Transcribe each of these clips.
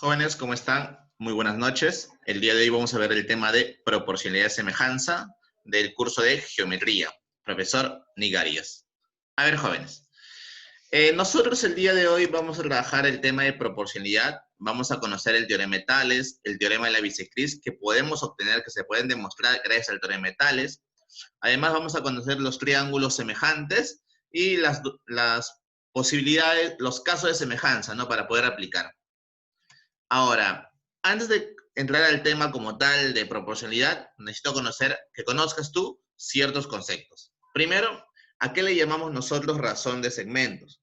Jóvenes, ¿cómo están? Muy buenas noches. El día de hoy vamos a ver el tema de proporcionalidad y semejanza del curso de geometría. Profesor Nigarias. A ver, jóvenes. Nosotros el día de hoy vamos a trabajar el tema de proporcionalidad. Vamos a conocer el teorema de Tales, el teorema de la bisectriz que podemos obtener, que se pueden demostrar gracias al teorema de Tales. Además, vamos a conocer los triángulos semejantes y las posibilidades, los casos de semejanza, ¿no? Para poder aplicar. Ahora, antes de entrar al tema como tal de proporcionalidad, necesito que conozcas tú ciertos conceptos. Primero, ¿a qué le llamamos nosotros razón de segmentos?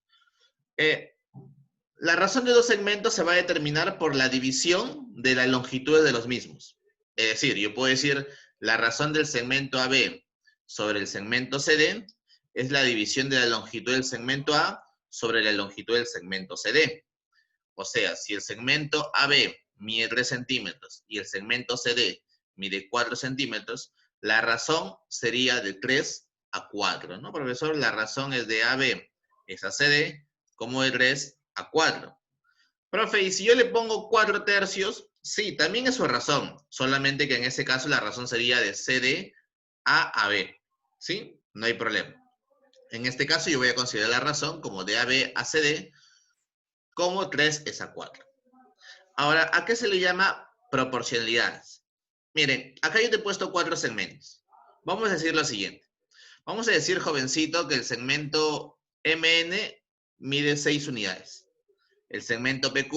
La razón de dos segmentos se va a determinar por la división de la longitud de los mismos. Es decir, yo puedo decir la razón del segmento AB sobre el segmento CD es la división de la longitud del segmento A sobre la longitud del segmento CD. O sea, si el segmento AB mide 3 centímetros y el segmento CD mide 4 centímetros, la razón sería de 3 a 4, ¿no, profesor? La razón es de AB es a CD como de 3 a 4. Profe, ¿y si yo le pongo 4 tercios? Sí, también es su razón, solamente que en ese caso la razón sería de CD a AB, ¿sí? No hay problema. En este caso yo voy a considerar la razón como de AB a CD como 3 es a 4. Ahora, ¿a qué se le llama proporcionalidades? Miren, acá yo te he puesto 4 segmentos. Vamos a decir lo siguiente. Vamos a decir, jovencito, que el segmento MN mide 6 unidades. El segmento PQ,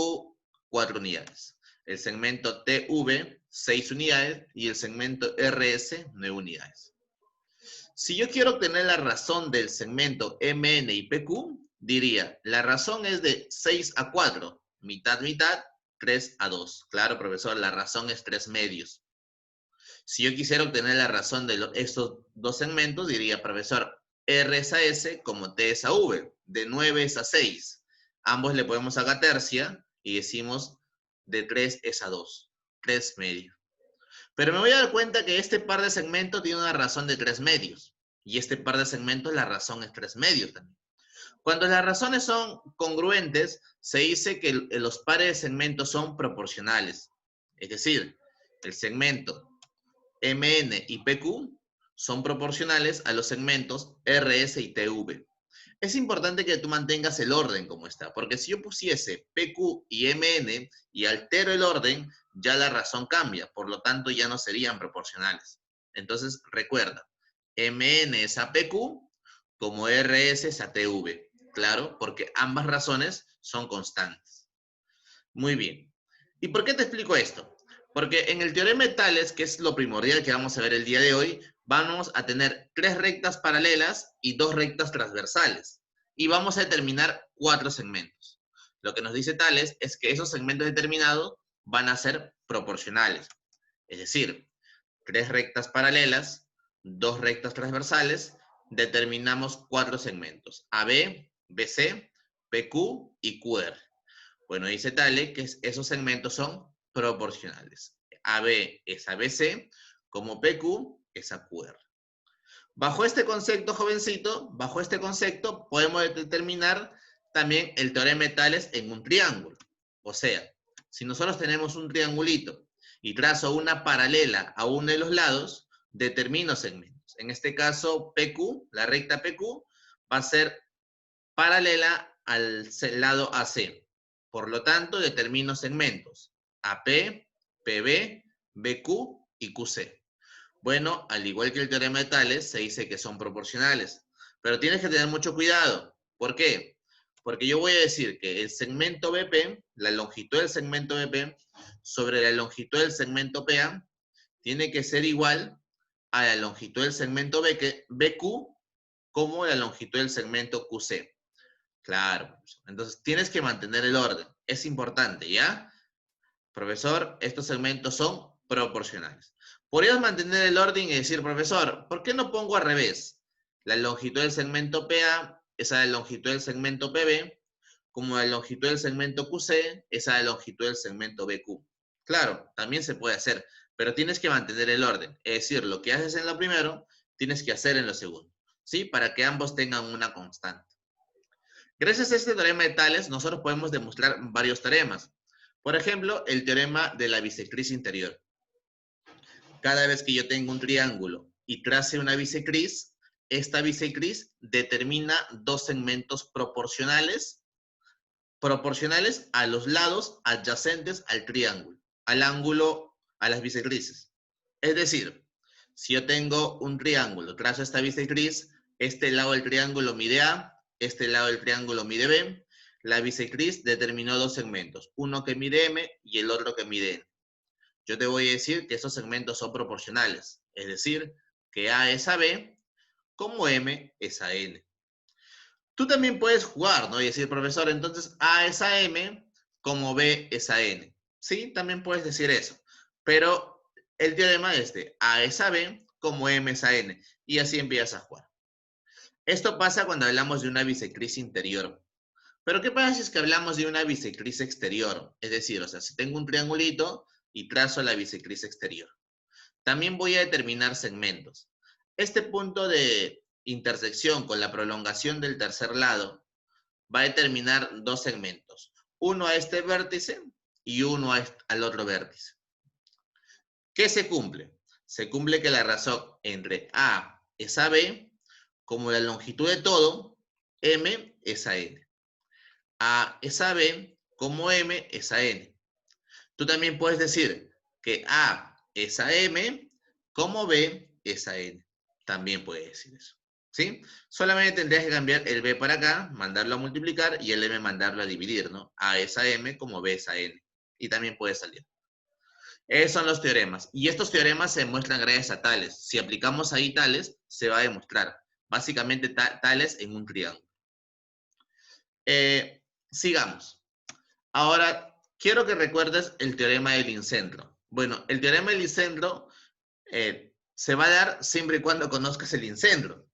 4 unidades. El segmento TV, 6 unidades. Y el segmento RS, 9 unidades. Si yo quiero obtener la razón del segmento MN y PQ, diría, la razón es de 6 a 4, mitad, mitad, 3 a 2. Claro, profesor, la razón es 3 medios. Si yo quisiera obtener la razón de estos dos segmentos, diría, profesor, R es a S como T es a V, de 9 es a 6. Ambos le podemos sacar tercia y decimos de 3 es a 2, 3 medios. Pero me voy a dar cuenta que este par de segmentos tiene una razón de 3 medios. Y este par de segmentos, la razón es 3 medios también. Cuando las razones son congruentes, se dice que los pares de segmentos son proporcionales. Es decir, el segmento MN y PQ son proporcionales a los segmentos RS y TV. Es importante que tú mantengas el orden como está, porque si yo pusiese PQ y MN y altero el orden, ya la razón cambia, por lo tanto ya no serían proporcionales. Entonces, recuerda, MN es a PQ como RS es a TV. Claro, porque ambas razones son constantes. Muy bien. ¿Y por qué te explico esto? Porque en el teorema de Tales, que es lo primordial que vamos a ver el día de hoy, vamos a tener 3 rectas paralelas y 2 rectas transversales. Y vamos a determinar 4 segmentos. Lo que nos dice Tales es que esos segmentos determinados van a ser proporcionales. Es decir, 3 rectas paralelas, 2 rectas transversales, determinamos 4 segmentos. AB, BC, PQ y QR. Bueno, dice Tales que esos segmentos son proporcionales. AB es a BC, como PQ es a QR. Bajo este concepto, jovencito, bajo este concepto podemos determinar también el teorema de Tales en un triángulo. O sea, si nosotros tenemos un triangulito y trazo una paralela a uno de los lados, determino segmentos. En este caso, PQ, la recta PQ, va a ser paralela al lado AC. Por lo tanto, determino segmentos AP, PB, BQ y QC. Bueno, al igual que el teorema de Tales, se dice que son proporcionales. Pero tienes que tener mucho cuidado. ¿Por qué? Porque yo voy a decir que el segmento BP, la longitud del segmento BP, sobre la longitud del segmento PA, tiene que ser igual a la longitud del segmento BQ como la longitud del segmento QC. Claro. Entonces, tienes que mantener el orden. Es importante, ¿ya? Profesor, estos segmentos son proporcionales. Podrías mantener el orden y decir, profesor, ¿por qué no pongo al revés? La longitud del segmento PA es a la longitud del segmento PB, como la longitud del segmento QC es a la longitud del segmento BQ. Claro, también se puede hacer, pero tienes que mantener el orden. Es decir, lo que haces en lo primero, tienes que hacer en lo segundo, ¿sí? Para que ambos tengan una constante. Gracias a este teorema de Tales, nosotros podemos demostrar varios teoremas. Por ejemplo, el teorema de la bisectriz interior. Cada vez que yo tengo un triángulo y trace una bisectriz, esta bisectriz determina dos segmentos proporcionales a los lados adyacentes al triángulo, al ángulo, a las bisectrices. Es decir, si yo tengo un triángulo, trazo esta bisectriz, este lado del triángulo mide A, este lado del triángulo mide B, la bisectriz determinó dos segmentos, uno que mide M y el otro que mide N. Yo te voy a decir que esos segmentos son proporcionales, es decir, que A es a B como M es a N. Tú también puedes jugar, ¿no? Y decir, profesor, entonces A es a M como B es a N. Sí, también puedes decir eso. Pero el teorema es de A es a B como M es a N. Y así empiezas a jugar. Esto pasa cuando hablamos de una bisectriz interior. Pero ¿qué pasa si es que hablamos de una bisectriz exterior? Es decir, o sea, si tengo un triangulito y trazo la bisectriz exterior. También voy a determinar segmentos. Este punto de intersección con la prolongación del tercer lado va a determinar dos segmentos. Uno a este vértice y uno al otro vértice. ¿Qué se cumple? Se cumple que la razón entre A es a B, como la longitud de todo, M es a N. A es a B, como M es a N. Tú también puedes decir que A es a M, como B es a N. También puedes decir eso. ¿Sí? Solamente tendrías que cambiar el B para acá, mandarlo a multiplicar y el M mandarlo a dividir, ¿no? A es a M como B es a N. Y también puede salir. Esos son los teoremas. Y estos teoremas se demuestran gracias a tales. Si aplicamos ahí tales, se va a demostrar. Básicamente tales en un triángulo. Sigamos. Ahora, quiero que recuerdes el teorema del incentro. Bueno, el teorema del incentro se va a dar siempre y cuando conozcas el incentro.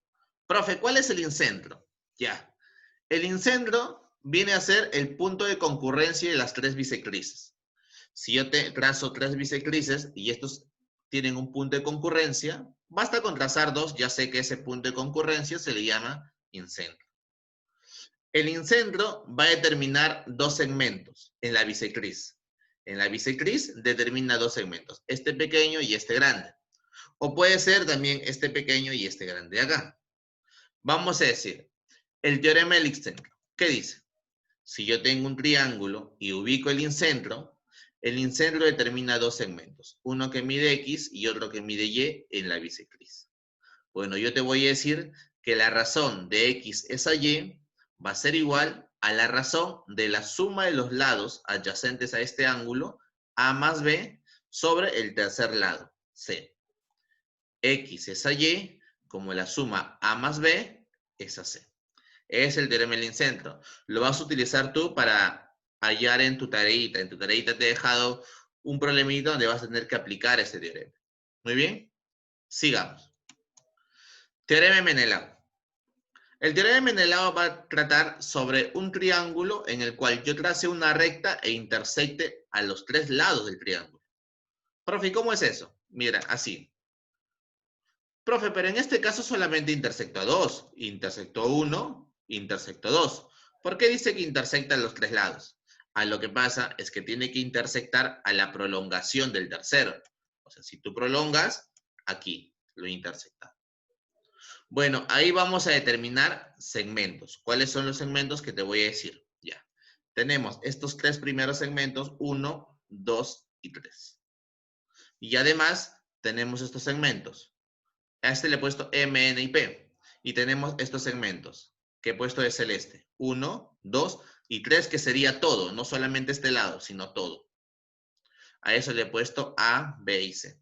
Profe, ¿cuál es el incentro? Ya. El incentro viene a ser el punto de concurrencia de las tres bisectrices. Si yo te trazo tres bisectrices y estos tienen un punto de concurrencia, basta con trazar dos, ya sé que ese punto de concurrencia se le llama incentro. El incentro va a determinar dos segmentos en la bisectriz. En la bisectriz determina dos segmentos, este pequeño y este grande. O puede ser también este pequeño y este grande de acá. Vamos a decir, el teorema del incentro. ¿Qué dice? Si yo tengo un triángulo y ubico el incentro determina dos segmentos, uno que mide X y otro que mide Y en la bisectriz. Bueno, yo te voy a decir que la razón de X es a Y va a ser igual a la razón de la suma de los lados adyacentes a este ángulo, A más B, sobre el tercer lado, C. X es a Y, como la suma A más B es a C. Es el teorema del incentro. Lo vas a utilizar tú para hallar en tu tareita. En tu tareita te he dejado un problemito donde vas a tener que aplicar ese teorema. Muy bien, sigamos. Teorema de Menelao. El teorema de Menelao va a tratar sobre un triángulo en el cual yo trace una recta e intersecte a los tres lados del triángulo. Profe, ¿cómo es eso? Mira, así. Profe, pero en este caso solamente intersecto a dos. Intersecto 1, intersecto 2. ¿Por qué dice que intersecta a los tres lados? Lo que pasa es que tiene que intersectar a la prolongación del tercero. O sea, si tú prolongas, aquí lo intersecta. Bueno, ahí vamos a determinar segmentos. ¿Cuáles son los segmentos que te voy a decir? Ya. Tenemos estos tres primeros segmentos, 1, 2 y 3. Y además tenemos estos segmentos. A este le he puesto M, N y P. Y tenemos estos segmentos que he puesto de celeste. 1, 2 y 3, que sería todo. No solamente este lado, sino todo. A eso le he puesto A, B y C.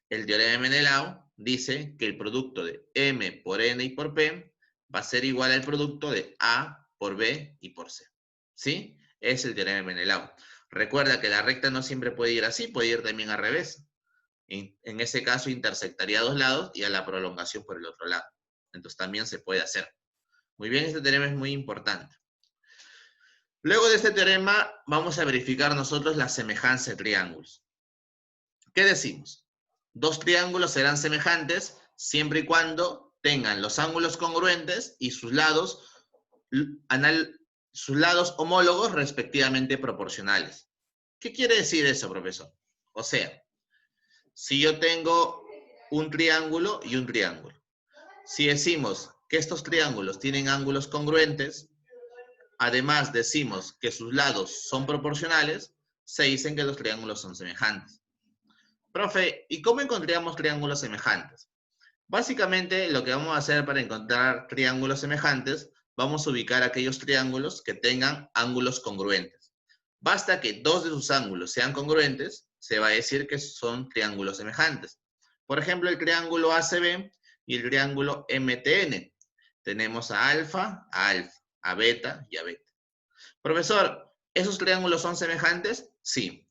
El teorema de Menelao dice que el producto de M por N y por P va a ser igual al producto de A por B y por C. ¿Sí? Es el teorema de Menelao. Recuerda que la recta no siempre puede ir así, puede ir también al revés. En ese caso intersectaría a dos lados y a la prolongación por el otro lado. Entonces también se puede hacer. Muy bien, este teorema es muy importante. Luego de este teorema vamos a verificar nosotros la semejanza de triángulos. ¿Qué decimos? Dos triángulos serán semejantes siempre y cuando tengan los ángulos congruentes y sus lados homólogos respectivamente proporcionales. ¿Qué quiere decir eso, profesor? O sea, si yo tengo un triángulo y un triángulo, si decimos que estos triángulos tienen ángulos congruentes, además decimos que sus lados son proporcionales, se dicen que los triángulos son semejantes. Profe, ¿y cómo encontramos triángulos semejantes? Básicamente, lo que vamos a hacer para encontrar triángulos semejantes, vamos a ubicar aquellos triángulos que tengan ángulos congruentes. Basta que dos de sus ángulos sean congruentes, se va a decir que son triángulos semejantes. Por ejemplo, el triángulo ACB y el triángulo MTN. Tenemos a alfa, a beta y a beta. Profesor, ¿esos triángulos son semejantes? Sí.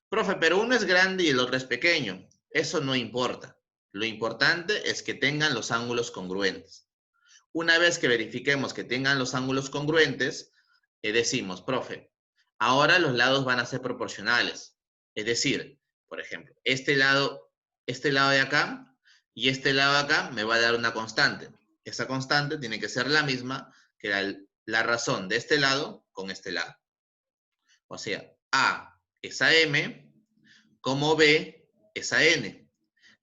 Profe, pero uno es grande y el otro es pequeño. Eso no importa. Lo importante es que tengan los ángulos congruentes. Una vez que verifiquemos que tengan los ángulos congruentes, decimos, profe, ahora los lados van a ser proporcionales. Es decir, por ejemplo, este lado de acá y este lado de acá me va a dar una constante. Esa constante tiene que ser la misma que la razón de este lado con este lado. O sea, A es a M, como B es a N,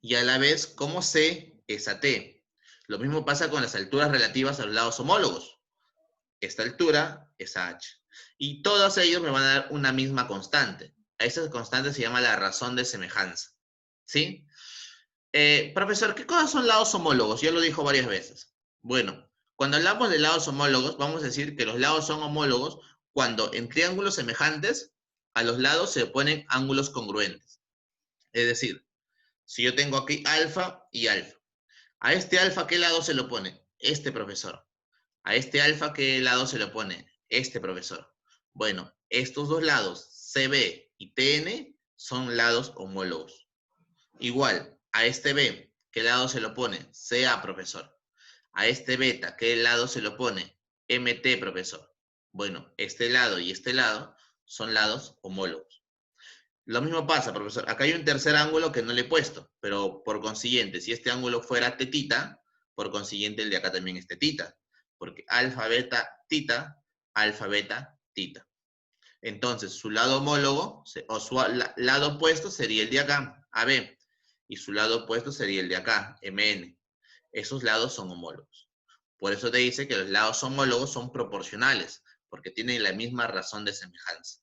y a la vez como C es a T. Lo mismo pasa con las alturas relativas a los lados homólogos. Esta altura es a H. Y todos ellos me van a dar una misma constante. A esa constante se llama la razón de semejanza. ¿Sí? Profesor, ¿qué cosas son lados homólogos? Ya lo dijo varias veces. Bueno, cuando hablamos de lados homólogos, vamos a decir que los lados son homólogos cuando en triángulos semejantes a los lados se oponen ángulos congruentes. Es decir, si yo tengo aquí alfa y alfa, a este alfa, ¿qué lado se lo pone? Este profesor. A este alfa, ¿qué lado se lo pone? Este profesor. Bueno, estos dos lados, CB y TN, son lados homólogos. Igual, a este B, ¿qué lado se lo pone? CA, profesor. A este beta, ¿qué lado se lo pone? MT, profesor. Bueno, este lado y este lado son lados homólogos. Lo mismo pasa, profesor. Acá hay un tercer ángulo que no le he puesto, pero por consiguiente, si este ángulo fuera tetita, por consiguiente el de acá también es tetita, porque alfa, beta, tita. Entonces, su lado homólogo, o su lado opuesto sería el de acá, AB, y su lado opuesto sería el de acá, MN. Esos lados son homólogos. Por eso te dice que los lados homólogos son proporcionales, porque tienen la misma razón de semejanza.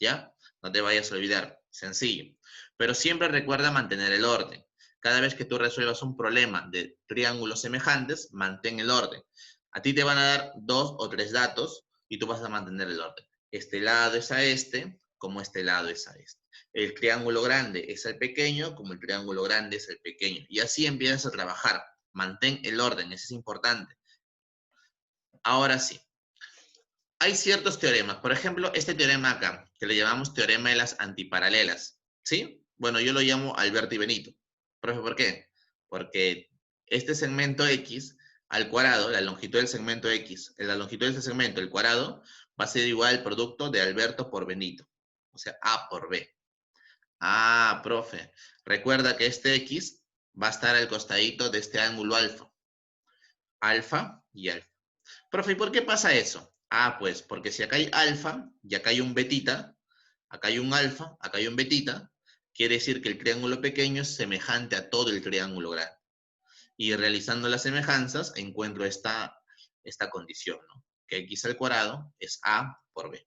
¿Ya? No te vayas a olvidar. Sencillo. Pero siempre recuerda mantener el orden. Cada vez que tú resuelvas un problema de triángulos semejantes, mantén el orden. A ti te van a dar 2 o 3 datos y tú vas a mantener el orden. Este lado es a este, como este lado es a este. El triángulo grande es al pequeño, como el triángulo grande es al pequeño. Y así empiezas a trabajar. Mantén el orden, eso es importante. Ahora sí. Hay ciertos teoremas. Por ejemplo, este teorema acá, que le llamamos teorema de las antiparalelas. ¿Sí? Bueno, yo lo llamo Alberto y Benito. Profe, ¿por qué? Porque este segmento X al cuadrado, la longitud del segmento X, la longitud de este segmento, el cuadrado, va a ser igual al producto de Alberto por Benito. O sea, A por B. Ah, profe. Recuerda que este X va a estar al costadito de este ángulo alfa. Alfa y alfa. Profe, ¿y por qué pasa eso? Ah, pues porque si acá hay alfa y acá hay un betita, acá hay un alfa, acá hay un betita, quiere decir que el triángulo pequeño es semejante a todo el triángulo grande. Y realizando las semejanzas encuentro esta condición, ¿no? Que x al cuadrado es a por b.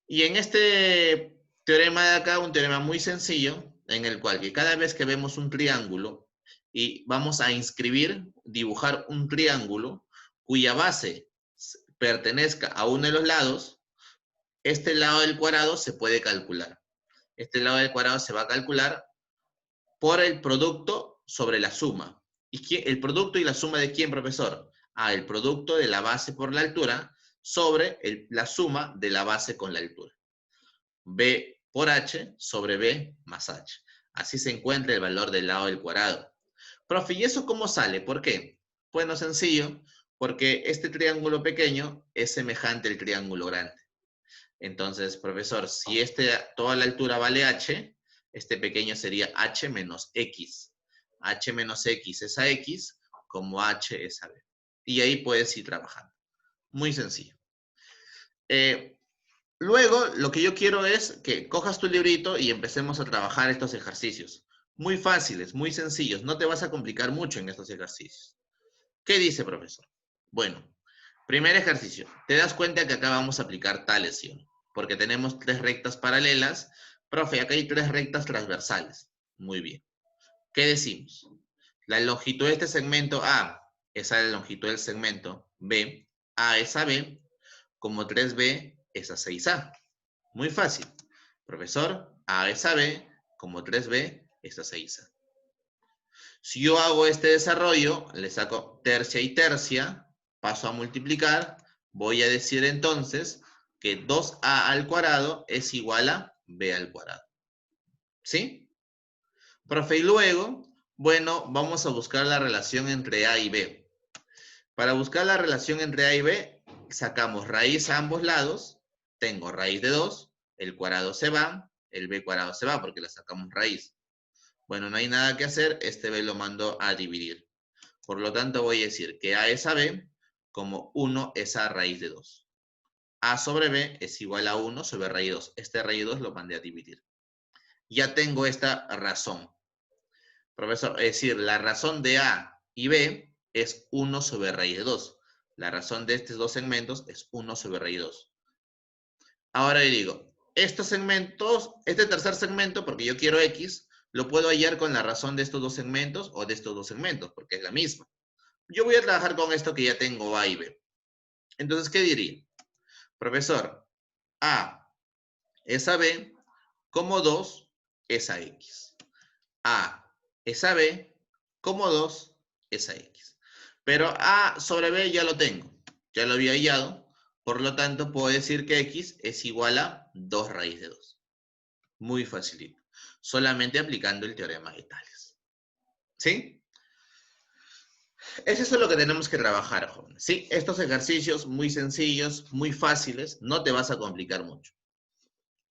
Y en este teorema de acá, un teorema muy sencillo, en el cual que cada vez que vemos un triángulo y vamos a dibujar un triángulo cuya base pertenezca a uno de los lados, este lado del cuadrado se puede calcular. Este lado del cuadrado se va a calcular por el producto sobre la suma. ¿Y el producto y la suma de quién, profesor? Ah, el producto de la base por la altura sobre la suma de la base con la altura. B por H sobre B más H. Así se encuentra el valor del lado del cuadrado. Profe, ¿y eso cómo sale? ¿Por qué? Bueno, sencillo, porque este triángulo pequeño es semejante al triángulo grande. Entonces, profesor, si toda la altura vale H, este pequeño sería H menos X. H menos X es a X, como H es a B. Y ahí puedes ir trabajando. Muy sencillo. Luego, lo que yo quiero es que cojas tu librito y empecemos a trabajar estos ejercicios. Muy fáciles, muy sencillos. No te vas a complicar mucho en estos ejercicios. ¿Qué dice, profesor? Bueno, primer ejercicio. Te das cuenta que acá vamos a aplicar tal lesión, porque tenemos 3 rectas paralelas. Profe, acá hay 3 rectas transversales. Muy bien. ¿Qué decimos? La longitud de este segmento A es a la longitud del segmento B. A es a B, como 3B es a 6A. Muy fácil. Profesor, A es a B, como 3B es a 6A. Si yo hago este desarrollo, le saco tercia y tercia, paso a multiplicar, voy a decir entonces que 2A al cuadrado es igual a B al cuadrado. ¿Sí? Profe, y luego, bueno, vamos a buscar la relación entre A y B. Para buscar la relación entre A y B, sacamos raíz a ambos lados, tengo raíz de 2, el cuadrado se va, el B cuadrado se va porque le sacamos raíz. Bueno, no hay nada que hacer, este B lo mando a dividir. Por lo tanto, voy a decir que A es a B, como 1 es a raíz de 2. A sobre B es igual a 1 sobre raíz de 2. Este raíz de 2 lo mandé a dividir. Ya tengo esta razón. Profesor, es decir, la razón de A y B es 1 sobre raíz de 2. La razón de estos dos segmentos es 1 sobre raíz de 2. Ahora le digo, estos segmentos, este tercer segmento, porque yo quiero X, lo puedo hallar con la razón de estos dos segmentos o de estos dos segmentos, porque es la misma. Yo voy a trabajar con esto que ya tengo A y B. Entonces, ¿qué diría? Profesor, A es a B, como 2 es a X. A es a B, como 2 es a X. Pero A sobre B ya lo tengo, ya lo había hallado, por lo tanto puedo decir que X es igual a 2 raíz de 2. Muy facilito, solamente aplicando el teorema de Tales. ¿Sí? Es eso lo que tenemos que trabajar, jóvenes. Sí, estos ejercicios muy sencillos, muy fáciles, no te vas a complicar mucho.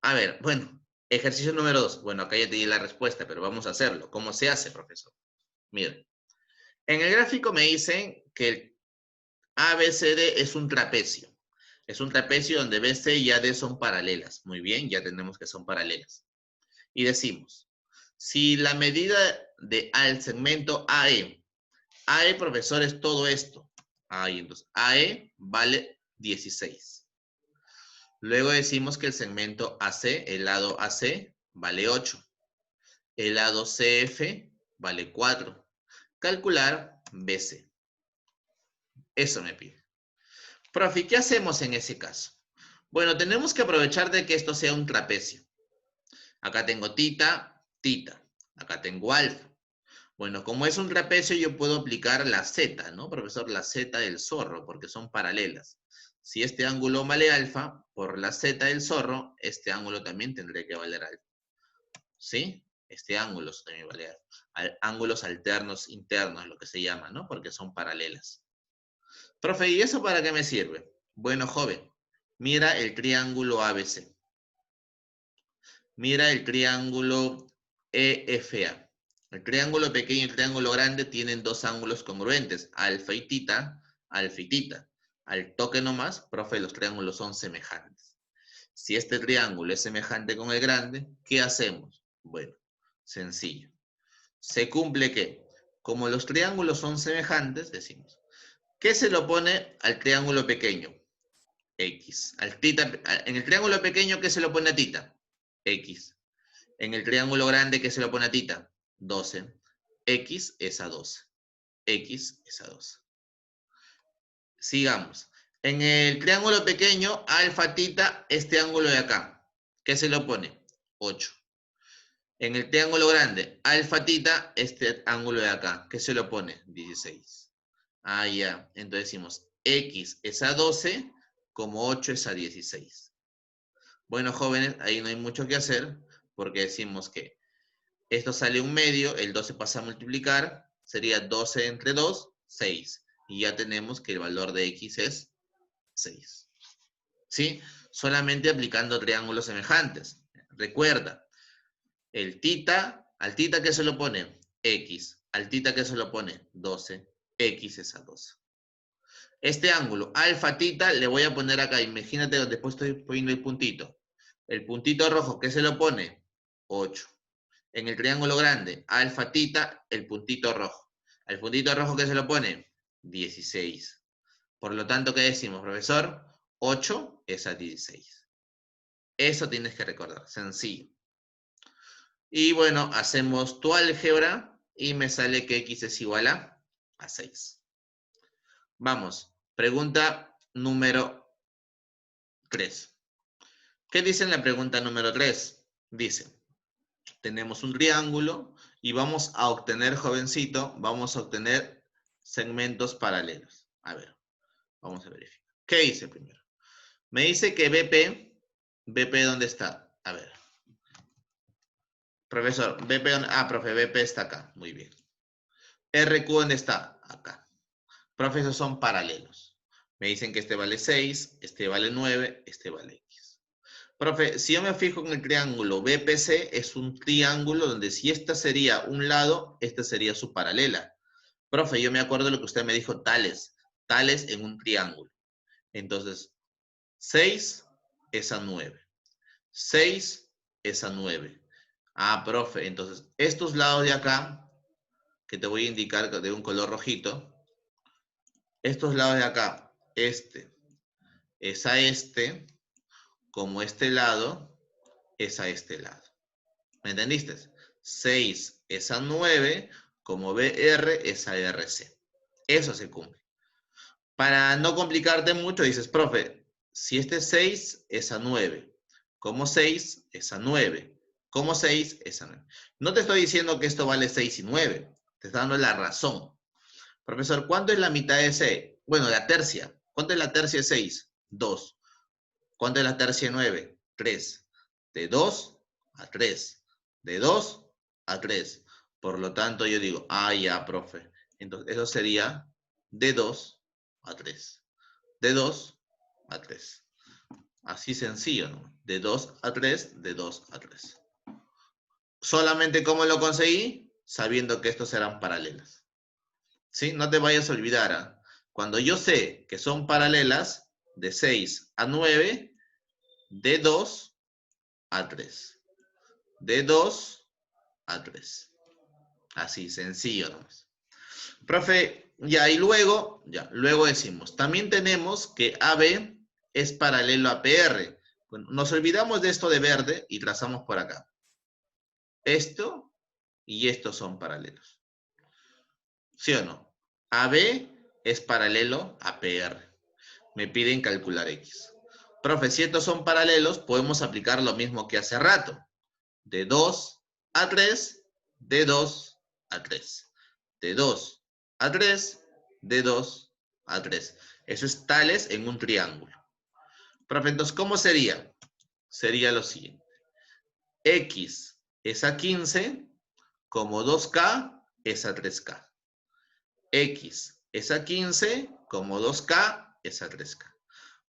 A ver, bueno, ejercicio número 2. Bueno, acá ya te di la respuesta, pero vamos a hacerlo. ¿Cómo se hace, profesor? Miren, en el gráfico me dicen que el ABCD es un trapecio. Es un trapecio donde BC y AD son paralelas. Muy bien, ya tenemos que son paralelas. Y decimos, si la medida de al segmento AE, profesor, es todo esto. Ahí, entonces, AE vale 16. Luego decimos que el segmento AC, el lado AC, vale 8. El lado CF vale 4. Calcular BC. Eso me pide. Profe, ¿qué hacemos en ese caso? Bueno, tenemos que aprovechar de que esto sea un trapecio. Acá tengo tita, tita. Acá tengo alfa. Bueno, como es un trapecio, yo puedo aplicar la z, ¿no, profesor? La z del zorro, porque son paralelas. Si este ángulo vale alfa, por la z del zorro, este ángulo también tendría que valer alfa. ¿Sí? Este ángulo también vale alfa. Ángulos alternos internos, lo que se llama, ¿no? Porque son paralelas. Profe, ¿y eso para qué me sirve? Bueno, joven, mira el triángulo ABC. Mira el triángulo EFA. El triángulo pequeño y el triángulo grande tienen dos ángulos congruentes, alfa y tita, alfa y tita. Al toque nomás, profe, los triángulos son semejantes. Si este triángulo es semejante con el grande, ¿qué hacemos? Bueno, sencillo. Se cumple que, como los triángulos son semejantes, decimos, ¿qué se le opone al triángulo pequeño? X. En el triángulo pequeño, ¿qué se le opone a tita? X. En el triángulo grande, ¿qué se le opone a tita? 12. X es a 12. X es a 12. Sigamos. En el triángulo pequeño, alfa, tita, este ángulo de acá. ¿Qué se le opone? 8. En el triángulo grande, alfa, tita, este ángulo de acá. ¿Qué se le opone? 16. Ah, ya. Entonces decimos, X es a 12, como 8 es a 16. Bueno, jóvenes, ahí no hay mucho que hacer, porque decimos que esto sale un medio, el 2 se pasa a multiplicar, sería 12 entre 2, 6. Y ya tenemos que el valor de X es 6. ¿Sí? Solamente aplicando triángulos semejantes. Recuerda, el tita, al tita que se lo pone X, al tita que se lo pone 12, X es a 12. Este ángulo, alfa tita, le voy a poner acá. Imagínate, después estoy poniendo el puntito. El puntito rojo, ¿qué se lo pone? 8. En el triángulo grande, alfa tita, el puntito rojo. Al puntito rojo, ¿qué se lo pone? 16. Por lo tanto, ¿qué decimos, profesor? 8 es a 16. Eso tienes que recordar, sencillo. Y bueno, hacemos tu álgebra y me sale que x es igual a 6. Vamos, pregunta número 3. ¿Qué dice en la pregunta número 3? Dice, tenemos un triángulo y vamos a obtener, jovencito, vamos a obtener segmentos paralelos. A ver, vamos a verificar. ¿Qué dice primero? Me dice que BP ¿dónde está? A ver. Profesor, BP, profe, BP está acá. Muy bien. RQ ¿dónde está? Acá. Profe, esos son paralelos. Me dicen que este vale 6, este vale 9, este vale X. Profe, si yo me fijo en el triángulo BPC, es un triángulo donde si esta sería un lado, esta sería su paralela. Profe, yo me acuerdo de lo que usted me dijo, tales en un triángulo. Entonces, 6 es a 9. 6 es a 9. Ah, profe, entonces, estos lados de acá, que te voy a indicar de un color rojito, estos lados de acá, este es a este, como este lado es a este lado. ¿Me entendiste? 6 es a 9, como BR es a RC. Eso se cumple. Para no complicarte mucho, dices, profe, si este 6 es a 9, como 6 es a 9, como 6 es a 9. No te estoy diciendo que esto vale 6 y 9, te está dando la razón. Profesor, ¿cuánto es la mitad de 6? Bueno, la tercia. ¿Cuánto es la tercia de 6? 2. ¿Cuánto es la tercia de 9? 3. De 2 a 3. De 2 a 3. Por lo tanto, yo digo, ya, profe. Entonces, eso sería de 2 a 3. De 2 a 3. Así sencillo, ¿no? De 2 a 3, de 2 a 3. Solamente cómo lo conseguí, sabiendo que estos eran paralelas. ¿Sí? No te vayas a olvidar. ¿eh? Cuando yo sé que son paralelas, de 6 a 9, de 2 a 3. De 2 a 3. Así, sencillo nomás. Profe, ya, y luego decimos, también tenemos que AB es paralelo a PR. Bueno, nos olvidamos de esto de verde y trazamos por acá. Esto y estos son paralelos. ¿Sí o no? AB es paralelo a PR. Me piden calcular X. Profe, si estos son paralelos, podemos aplicar lo mismo que hace rato. De 2 a 3, de 2 a 3. De 2 a 3, de 2 a 3. Eso es tales en un triángulo. Profe, entonces, ¿cómo sería? Sería lo siguiente. X es a 15, como 2K es a 3K. X es a 15, como 2K es a 3K.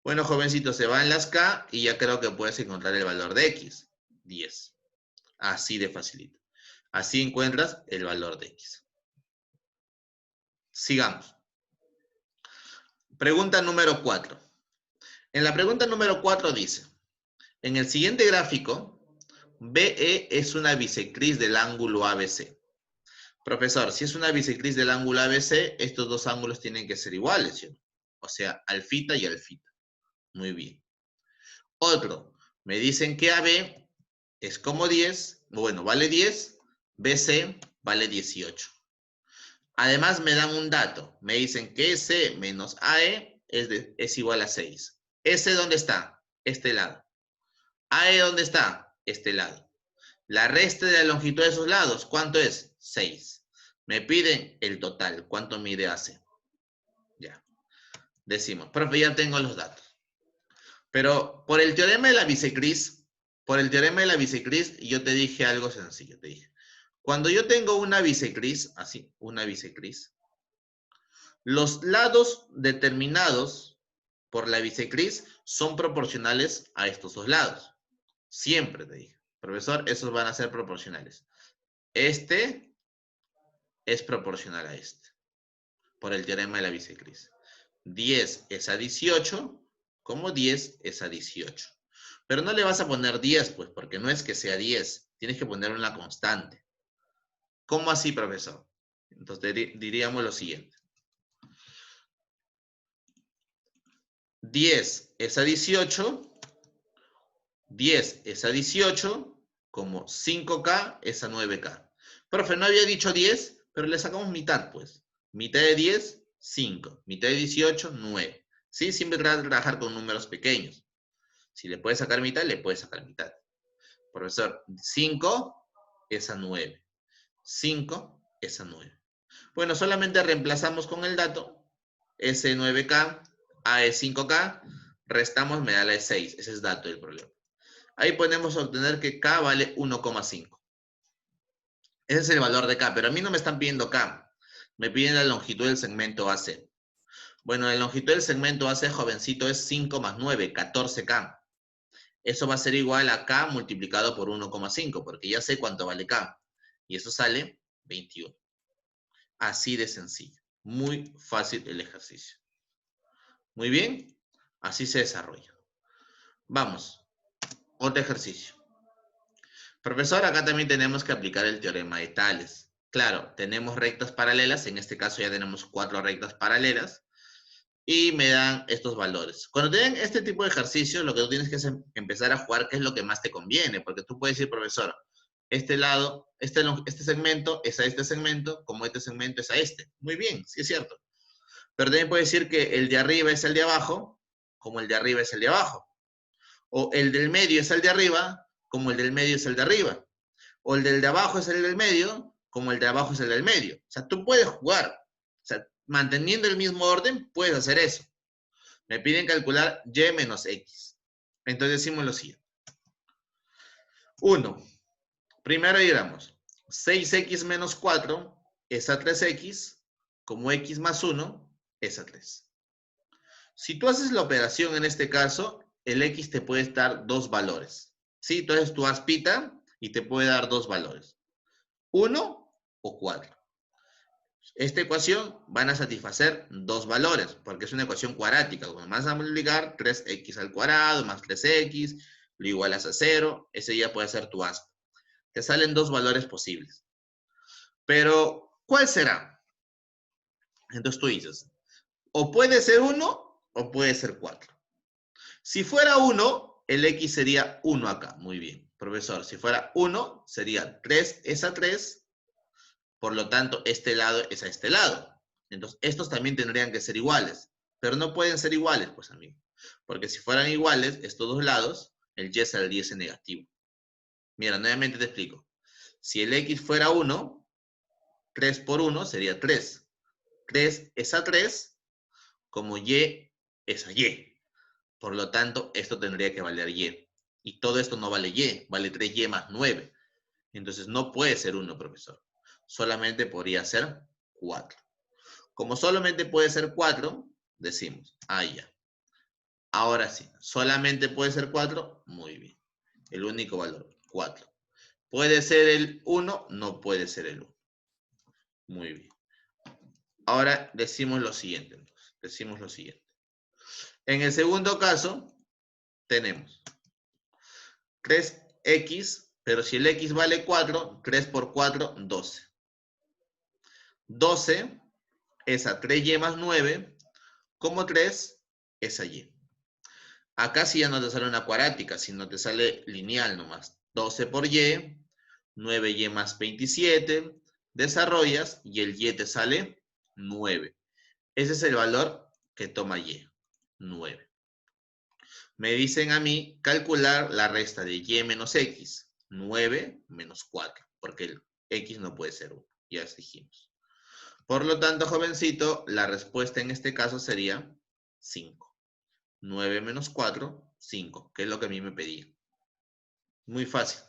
Bueno, jovencito, se van las K y ya creo que puedes encontrar el valor de X. 10. Así de facilito. Así encuentras el valor de X. Sigamos. Pregunta número 4. En la pregunta número 4 dice, en el siguiente gráfico, BE es una bisectriz del ángulo ABC. Profesor, si es una bisectriz del ángulo ABC, estos dos ángulos tienen que ser iguales, ¿sí? O sea, alfita y alfita. Muy bien. Otro, me dicen que AB es como 10, bueno, vale 10, BC vale 18. Además me dan un dato, me dicen que C menos AE es igual a 6. ¿S dónde está? Este lado. ¿AE dónde está? Este lado. La resta de la longitud de esos lados, ¿cuánto es? 6. Me piden el total, ¿cuánto mide AC? Ya. Decimos, profe, ya tengo los datos. Pero por el teorema de la bisectriz, yo te dije algo sencillo, te dije. Cuando yo tengo una bisectriz, así, una bisectriz, los lados determinados por la bisectriz son proporcionales a estos dos lados. Siempre te dije. Profesor, esos van a ser proporcionales. Este es proporcional a este, por el teorema de la bisectriz. 10 es a 18, como 10 es a 18. Pero no le vas a poner 10, pues, porque no es que sea 10. Tienes que poner una constante. ¿Cómo así, profesor? Entonces diríamos lo siguiente. 10 es a 18, 10 es a 18, como 5K es a 9K. Profe, no había dicho 10, pero le sacamos mitad, pues. Mitad de 10, 5. Mitad de 18, 9. ¿Sí? Siempre trata de trabajar con números pequeños. Si le puedes sacar mitad, le puedes sacar mitad. Profesor, 5 es a 9. 5 es a 9. Bueno, solamente reemplazamos con el dato. S es 9K, A es 5K, restamos, me da la de 6. Ese es dato del problema. Ahí podemos obtener que K vale 1,5. Ese es el valor de K, pero a mí no me están pidiendo K. Me piden la longitud del segmento AC. Bueno, la longitud del segmento AC, jovencito, es 5 más 9, 14K. Eso va a ser igual a K multiplicado por 1,5, porque ya sé cuánto vale K. Y eso sale 21. Así de sencillo. Muy fácil el ejercicio. Muy bien. Así se desarrolla. Vamos. Otro ejercicio. Profesor, acá también tenemos que aplicar el teorema de Tales. Claro, tenemos rectas paralelas. En este caso ya tenemos 4 rectas paralelas. Y me dan estos valores. Cuando te den este tipo de ejercicios, lo que tú tienes que hacer es empezar a jugar qué es lo que más te conviene. Porque tú puedes decir, profesor, este lado, este segmento es a este segmento, como este segmento es a este. Muy bien, sí es cierto. Pero también puedes decir que el de arriba es el de abajo, como el de arriba es el de abajo. O el del medio es el de arriba, como el del medio es el de arriba. O el del de abajo es el del medio, como el de abajo es el del medio. O sea, tú puedes jugar. O sea, manteniendo el mismo orden, puedes hacer eso. Me piden calcular y menos x. Entonces decimos lo siguiente. 1. Primero digamos, 6x menos 4 es a 3x, como x más 1 es a 3. Si tú haces la operación en este caso, el x te puede dar dos valores. ¿Sí? Entonces tú haz pita y te puede dar dos valores. 1 o 4. Esta ecuación van a satisfacer dos valores, porque es una ecuación cuadrática. Cuando vas a multiplicar 3x al cuadrado más 3x, lo igualas a 0, ese ya puede ser tu aspa. Te salen dos valores posibles. Pero, ¿cuál será? Entonces tú dices, o puede ser 1 o puede ser 4. Si fuera 1, el x sería 1 acá. Muy bien, profesor. Si fuera 1, sería 3 es a 3. Por lo tanto, este lado es a este lado. Entonces, estos también tendrían que ser iguales. Pero no pueden ser iguales, pues, amigo. Porque si fueran iguales, estos dos lados, el y saldría ese negativo. Mira, nuevamente te explico. Si el x fuera 1, 3 por 1 sería 3. 3 es a 3, como y es a y. Por lo tanto, esto tendría que valer y. Y todo esto no vale y, vale 3y más 9. Entonces, no puede ser 1, profesor. Solamente podría ser 4. Como solamente puede ser 4, decimos, ya. Ahora sí, solamente puede ser 4, muy bien. El único valor, 4. ¿Puede ser el 1? No puede ser el 1. Muy bien. Ahora decimos lo siguiente. Decimos lo siguiente. En el segundo caso, tenemos 3x, pero si el x vale 4, 3 por 4, 12. 12 es a 3y más 9, como 3 es a y. Acá sí ya no te sale una cuadrática, sino te sale lineal nomás. 12 por y, 9y más 27, desarrollas y el y te sale 9. Ese es el valor que toma y, 9. Me dicen a mí calcular la resta de y menos x, 9 menos 4, porque el x no puede ser 1, ya dijimos. Por lo tanto, jovencito, la respuesta en este caso sería 5. 9 menos 4, 5, que es lo que a mí me pedía. Muy fácil.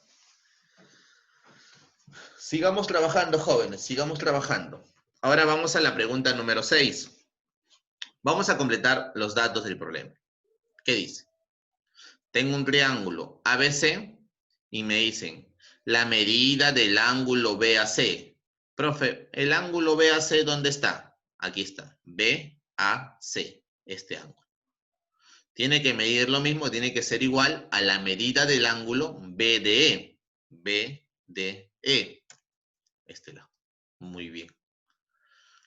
Sigamos trabajando, jóvenes, sigamos trabajando. Ahora vamos a la pregunta número 6. Vamos a completar los datos del problema. ¿Qué dice? Tengo un triángulo ABC y me dicen la medida del ángulo BAC. Profe, ¿el ángulo BAC dónde está? Aquí está, BAC. este ángulo. Tiene que medir lo mismo, tiene que ser igual a la medida del ángulo BDE. BDE. Este lado. Muy bien.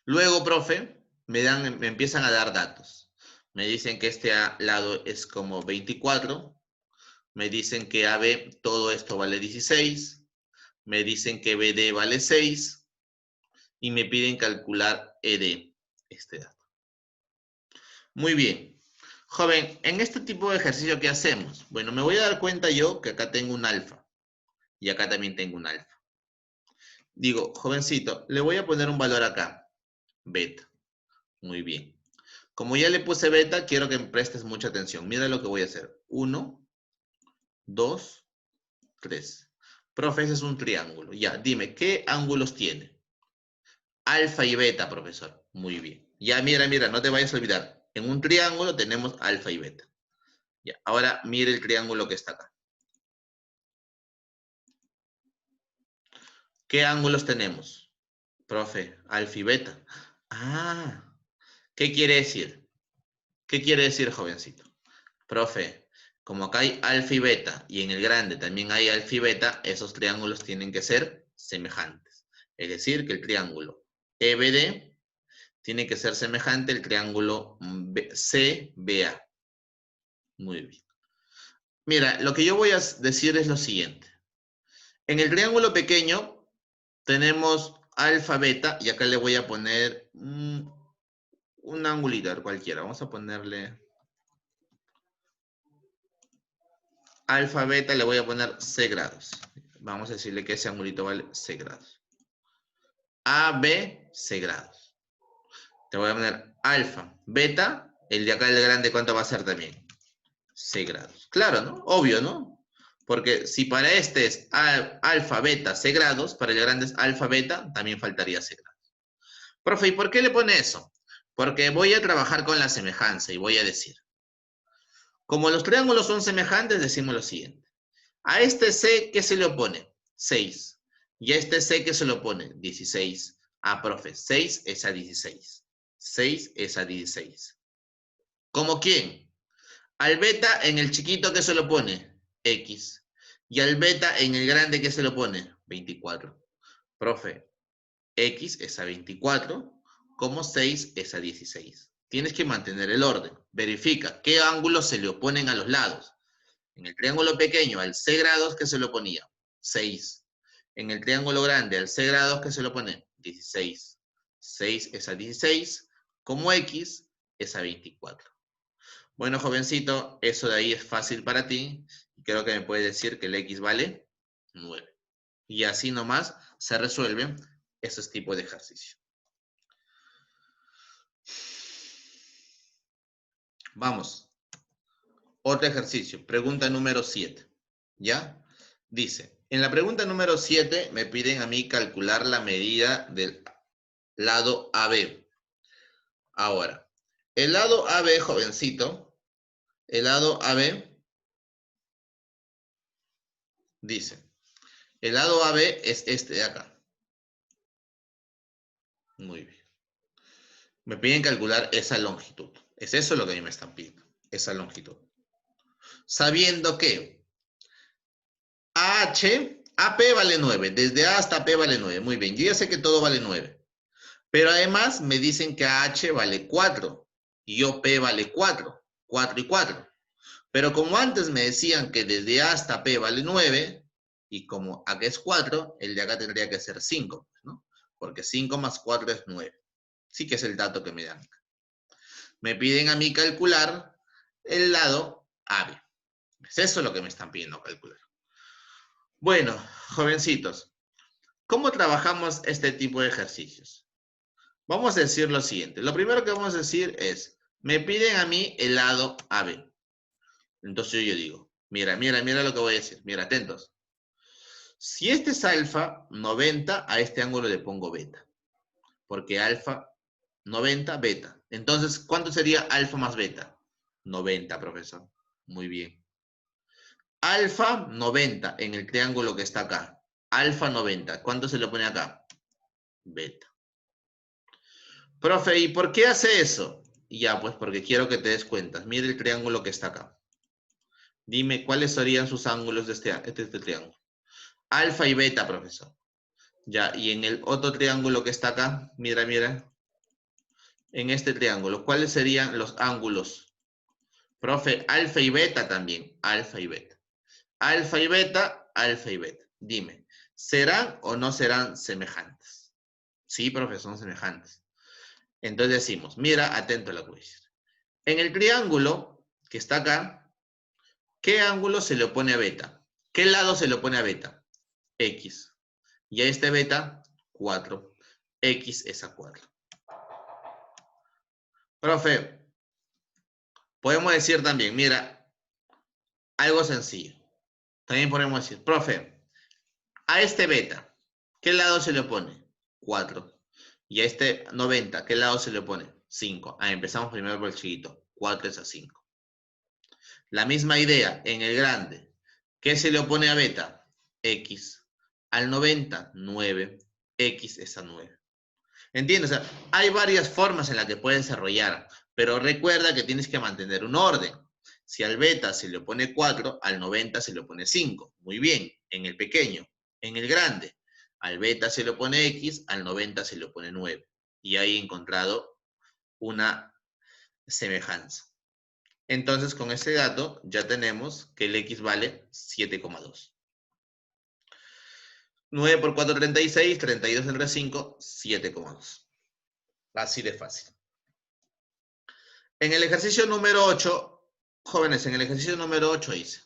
Luego, profe, me empiezan a dar datos. Me dicen que este lado es como 24. Me dicen que AB, todo esto vale 16. Me dicen que BD vale 6. Y me piden calcular ED, este dato. Muy bien. Joven, en este tipo de ejercicio, ¿qué hacemos? Bueno, me voy a dar cuenta yo que acá tengo un alfa. Y acá también tengo un alfa. Digo, jovencito, le voy a poner un valor acá. Beta. Muy bien. Como ya le puse beta, quiero que me prestes mucha atención. Mira lo que voy a hacer. 1, 2, 3. Profe, ese es un triángulo. Ya, dime, ¿qué ángulos tiene? Alfa y beta, profesor. Muy bien. Ya, mira, no te vayas a olvidar. En un triángulo tenemos alfa y beta. Ya, ahora mire el triángulo que está acá. ¿Qué ángulos tenemos? Profe, alfa y beta. Ah, ¿qué quiere decir? ¿Qué quiere decir, jovencito? Profe, como acá hay alfa y beta, y en el grande también hay alfa y beta, esos triángulos tienen que ser semejantes. Es decir, que el triángulo EBD tiene que ser semejante al triángulo CBA. Muy bien. Mira, lo que yo voy a decir es lo siguiente. En el triángulo pequeño tenemos alfa, beta, y acá le voy a poner un angulito, cualquiera. Vamos a ponerle alfa, beta, le voy a poner C grados. Vamos a decirle que ese angulito vale C grados. A, B, C grados. Te voy a poner alfa, beta, el de acá el grande, ¿cuánto va a ser también? C grados. Claro, ¿no? Obvio, ¿no? Porque si para este es alfa, beta, C grados, para el grande es alfa, beta, también faltaría C grados. Profe, ¿y por qué le pone eso? Porque voy a trabajar con la semejanza y voy a decir, como los triángulos son semejantes, decimos lo siguiente. A este C, ¿qué se le opone? 6. Y a este C, ¿qué se le opone? 16. Ah, profe, 6 es a 16. 6 es a 16. ¿Cómo quién? Al beta en el chiquito, ¿qué se le opone? X. Y al beta en el grande, ¿qué se le opone? 24. Profe, X es a 24, como 6 es a 16. Tienes que mantener el orden. Verifica qué ángulos se le oponen a los lados. En el triángulo pequeño, al C grados, ¿qué se le oponía? 6. En el triángulo grande, al C grados, ¿qué se le opone? 16. 6 es a 16, como X es a 24. Bueno, jovencito, eso de ahí es fácil para ti. Creo que me puedes decir que el X vale 9. Y así nomás se resuelven esos tipos de ejercicios. Vamos. Otro ejercicio. Pregunta número 7. ¿Ya? Dice, en la pregunta número 7 me piden a mí calcular la medida del lado AB. Ahora, el lado AB, jovencito, el lado AB dice, el lado AB es este de acá. Muy bien. Me piden calcular esa longitud. Es eso lo que a mí me están pidiendo, esa longitud. Sabiendo que AP vale 9, desde A hasta P vale 9. Muy bien, yo ya sé que todo vale 9. Pero además me dicen que AH vale 4 y OP vale 4, 4 y 4. Pero como antes me decían que desde A hasta P vale 9, y como acá es 4, el de acá tendría que ser 5, ¿no? Porque 5 más 4 es 9. Sí que es el dato que me dan. Me piden a mí calcular el lado AB. Es eso lo que me están pidiendo calcular. Bueno, jovencitos, ¿cómo trabajamos este tipo de ejercicios? Vamos a decir lo siguiente. Lo primero que vamos a decir es, me piden a mí el lado AB. Entonces yo digo, mira lo que voy a decir. Mira, atentos. Si este es alfa, 90, a este ángulo le pongo beta. Porque alfa, 90, beta. Entonces, ¿cuánto sería alfa más beta? 90, profesor. Muy bien. Alfa, 90 en el triángulo que está acá. Alfa, 90. ¿Cuánto se le pone acá? Beta. Profe, ¿y por qué hace eso? Ya, pues porque quiero que te des cuenta. Mira el triángulo que está acá. Dime cuáles serían sus ángulos de este triángulo. Alfa y beta, profesor. Ya, y en el otro triángulo que está acá, mira, mira. En este triángulo, ¿cuáles serían los ángulos? Profe, alfa y beta también. Alfa y beta. Alfa y beta, alfa y beta. Dime, ¿serán o no serán semejantes? Sí, profe, son semejantes. Entonces decimos, mira, atento a lo que voy a decir. En el triángulo que está acá, ¿qué ángulo se le opone a beta? ¿Qué lado se le opone a beta? X. Y a este beta, 4. X es a 4. Profe, podemos decir también, mira, algo sencillo. También podemos decir, profe, a este beta, ¿qué lado se le opone? 4. Y a este 90, ¿qué lado se le opone? 5. Ah, empezamos primero por el chiquito. 4 es a 5. La misma idea en el grande. ¿Qué se le opone a beta? X. Al 90, 9. X es a 9. ¿Entiendes? O sea, hay varias formas en las que puedes desarrollar, pero recuerda que tienes que mantener un orden. Si al beta se le opone 4, al 90 se le opone 5. Muy bien, en el pequeño. En el grande, al beta se le opone X, al 90 se le opone 9. Y ahí he encontrado una semejanza. Entonces, con ese dato ya tenemos que el X vale 7,2. 9 por 4, 36. 32 entre 5, 7,2. Así de fácil. En el ejercicio número 8, jóvenes, en el ejercicio número 8 dice,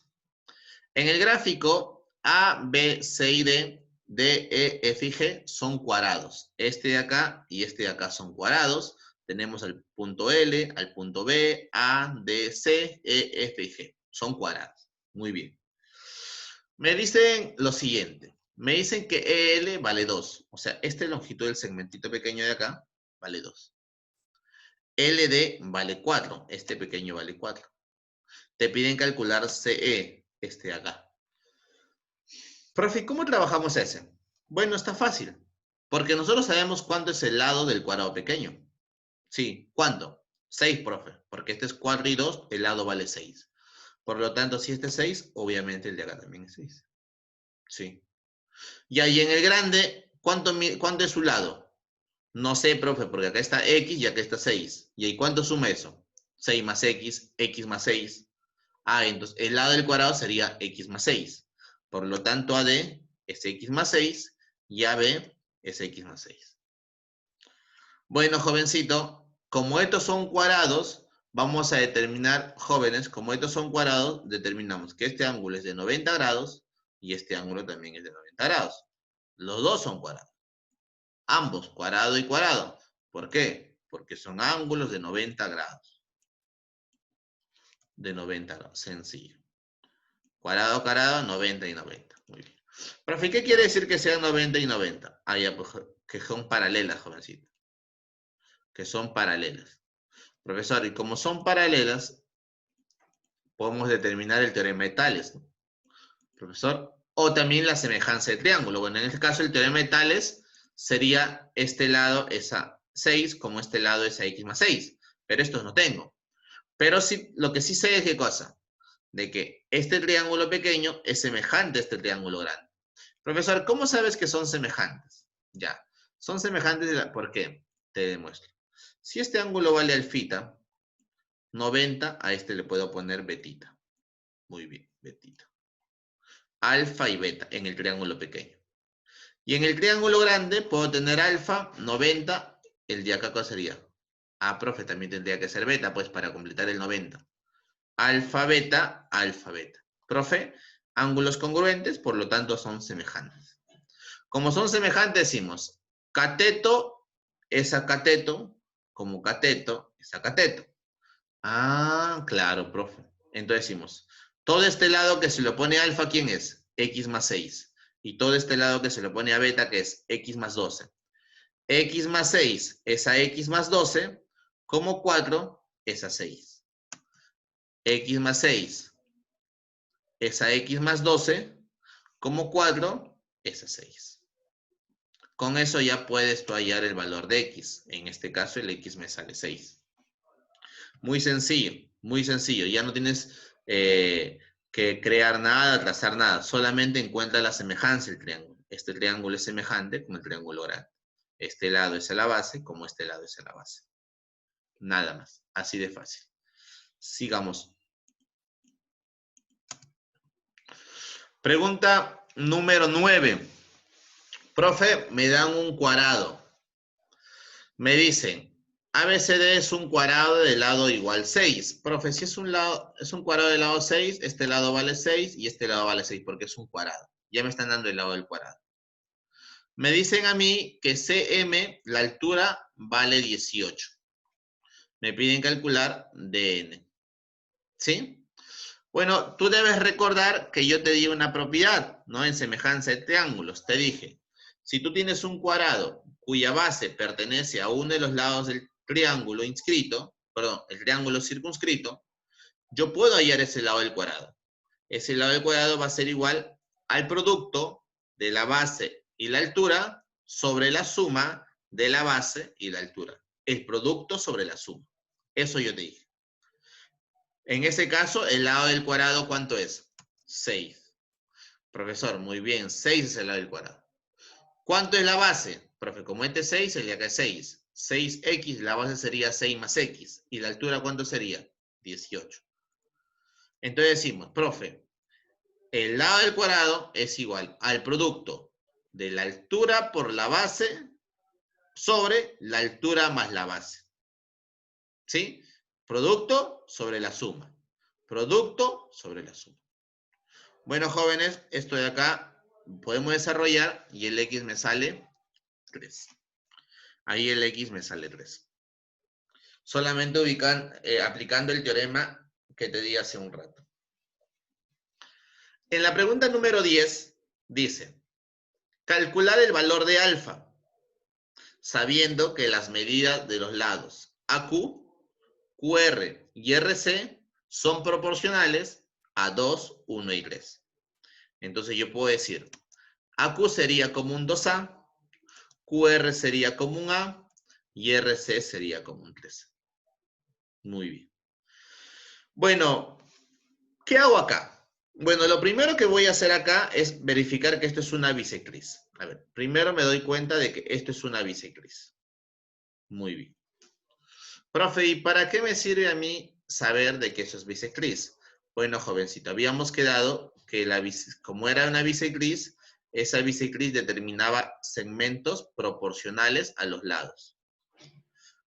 en el gráfico A, B, C y D, D, E, F y G son cuadrados. Este de acá y este de acá son cuadrados. Tenemos al punto L, al punto B, A, D, C, E, F y G. Son cuadrados. Muy bien. Me dicen lo siguiente. Me dicen que EL vale 2. O sea, esta longitud del segmentito pequeño de acá vale 2. LD vale 4. Este pequeño vale 4. Te piden calcular CE, este de acá. Profe, ¿cómo trabajamos ese? Bueno, está fácil. Porque nosotros sabemos cuánto es el lado del cuadrado pequeño. Sí, ¿cuánto? 6, profe. Porque este es 4 y 2, el lado vale 6. Por lo tanto, si este es 6, obviamente el de acá también es 6. Sí. Y ahí en el grande, ¿cuánto es su lado? No sé, profe, porque acá está X y acá está 6. ¿Y ahí cuánto suma eso? 6 más X, X más 6. Ah, entonces el lado del cuadrado sería X más 6. Por lo tanto, AD es X más 6 y AB es X más 6. Bueno, jovencito, como estos son cuadrados, vamos a determinar, jóvenes, como estos son cuadrados, determinamos que este ángulo es de 90 grados y este ángulo también es de 90 grados. Los dos son cuadrados. Ambos, cuadrado y cuadrado. ¿Por qué? Porque son ángulos de 90 grados. De 90 grados, sencillo. Cuadrado, cuadrado, 90 y 90. Muy bien. Profe, ¿qué quiere decir que sean 90 y 90? Ah, ya, pues, que son paralelas, jovencito. Que son paralelas. Profesor, y como son paralelas, podemos determinar el teorema de Tales, ¿no? Profesor, o también la semejanza de triángulo. Bueno, en este caso el teorema de Tales sería este lado es a 6, como este lado es a x más 6. Pero estos no tengo. Pero sí, lo que sí sé es qué cosa. De que este triángulo pequeño es semejante a este triángulo grande. Profesor, ¿cómo sabes que son semejantes? Ya, son semejantes, ¿por qué? Te demuestro. Si este ángulo vale alfita, 90, a este le puedo poner betita. Muy bien, betita. Alfa y beta en el triángulo pequeño. Y en el triángulo grande puedo tener alfa, 90, el de acá, ¿cuál sería? Ah, profe, también tendría que ser beta, pues, para completar el 90. Alfa, beta, alfa, beta. Profe, ángulos congruentes, por lo tanto son semejantes. Como son semejantes, decimos, cateto es a cateto, como cateto es a cateto. Ah, claro, profe. Entonces decimos, todo este lado que se le pone a alfa, ¿quién es? X más 6. Y todo este lado que se le pone a beta, que es X más 12. X más 6 es a X más 12, como 4 es a 6. X más 6 es a X más 12, como 4 es a 6. Con eso ya puedes tú hallar el valor de X. En este caso el X me sale 6. Muy sencillo. Ya no tienes que crear nada, trazar nada. Solamente encuentra la semejanza del triángulo. Este triángulo es semejante con el triángulo grande. Este lado es a la base, como este lado es a la base. Nada más. Así de fácil. Sigamos. Pregunta número 9. Profe, me dan un cuadrado. Me dicen, ABCD es un cuadrado de lado igual 6. Profe, si es un cuadrado de lado 6, este lado vale 6 y este lado vale 6 porque es un cuadrado. Ya me están dando el lado del cuadrado. Me dicen a mí que CM, la altura, vale 18. Me piden calcular DN. ¿Sí? Bueno, tú debes recordar que yo te di una propiedad, ¿no? En semejanza de triángulos. Te dije, si tú tienes un cuadrado cuya base pertenece a uno de los lados del triángulo inscrito, perdón, el triángulo circunscrito, yo puedo hallar ese lado del cuadrado. Ese lado del cuadrado va a ser igual al producto de la base y la altura sobre la suma de la base y la altura. El producto sobre la suma. Eso yo te dije. En ese caso, el lado del cuadrado, ¿cuánto es? 6. Profesor, muy bien, 6 es el lado del cuadrado. ¿Cuánto es la base? Profe, como este es 6, el de acá es 6. 6x, la base sería 6 más x. ¿Y la altura cuánto sería? 18. Entonces decimos, profe, el lado del cuadrado es igual al producto de la altura por la base sobre la altura más la base. ¿Sí? Producto sobre la suma. Producto sobre la suma. Bueno, jóvenes, esto de acá podemos desarrollar y el X me sale 3. Ahí el X me sale 3. Solamente aplicando el teorema que te di hace un rato. En la pregunta número 10 dice, calcular el valor de alfa, sabiendo que las medidas de los lados AQ, QR y RC son proporcionales a 2, 1 y 3. Entonces yo puedo decir, AQ sería como un 2A, QR sería como un A y RC sería como un 3. Muy bien. Bueno, ¿qué hago acá? Bueno, lo primero que voy a hacer acá es verificar que esto es una bisectriz. A ver, primero me doy cuenta de que esto es una bisectriz. Muy bien. Profe, ¿y para qué me sirve a mí saber de que eso es bisectriz? Bueno, jovencito, habíamos quedado que como era una bisectriz, esa bisectriz determinaba segmentos proporcionales a los lados.